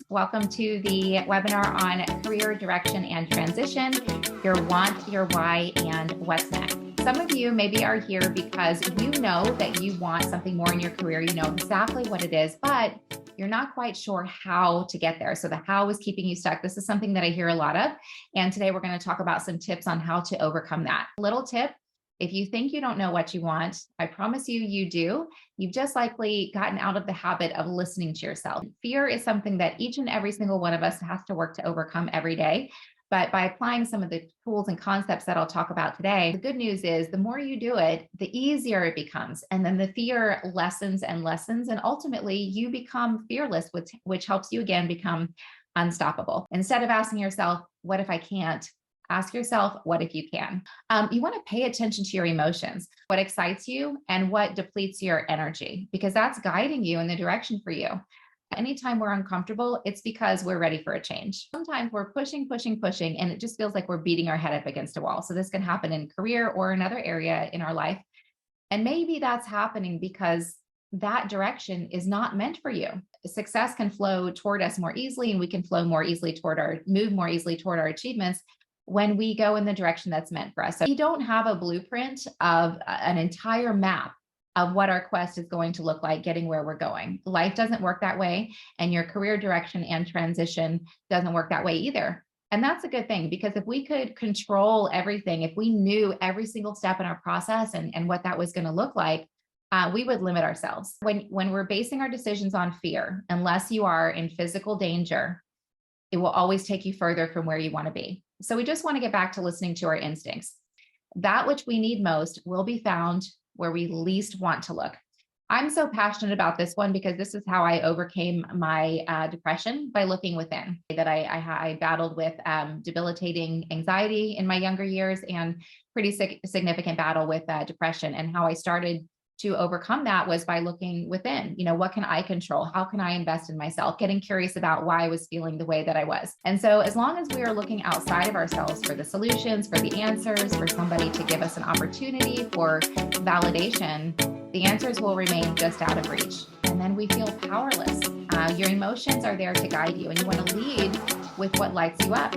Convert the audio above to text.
Welcome to the webinar on career direction and transition, your want, your why, and what's next. Some of you maybe are here because you know that you want something more in your career. You know exactly what it is, but you're not quite sure how to get there. So the how is keeping you stuck. This is something that I hear a lot of. And today we're going to talk about some tips on how to overcome that. Little tip. If you think you don't know what you want, I promise you, you do. You've just likely gotten out of the habit of listening to yourself. Fear is something that each and every single one of us has to work to overcome every day. But by applying some of the tools and concepts that I'll talk about today, the good news is the more you do it, the easier it becomes. And then the fear lessens and lessens. And ultimately, you become fearless, which helps you again become unstoppable. Instead of asking yourself, what if I can't? Ask yourself, what if you can? You want to pay attention to your emotions, what excites you and what depletes your energy, because that's guiding you in the direction for you. Anytime we're uncomfortable, it's because we're ready for a change. Sometimes we're pushing, and it just feels like we're beating our head up against a wall. So this can happen in career or another area in our life. And maybe that's happening because that direction is not meant for you. Success can flow toward us more easily, and we can move more easily toward our achievements when we go in the direction that's meant for us. So we don't have a blueprint of an entire map of what our quest is going to look like getting where we're going. Life doesn't work that way, and your career direction and transition doesn't work that way either. And that's a good thing, because if we could control everything, if we knew every single step in our process and what that was going to look like, we would limit ourselves. When we're basing our decisions on fear, unless you are in physical danger, it will always take you further from where you want to be. So we just want to get back to listening to our instincts. That which we need most will be found where we least want to look. I'm so passionate about this one because this is how I overcame my depression, by looking within. That I battled with debilitating anxiety in my younger years, and pretty significant battle with depression. And how I started to overcome that was by looking within. What can I control? How can I invest in myself? Getting curious about why I was feeling the way that I was. And so as long as we are looking outside of ourselves for the solutions, for the answers, for somebody to give us an opportunity for validation, the answers will remain just out of reach. And then we feel powerless. Your emotions are there to guide you, and you want to lead with what lights you up.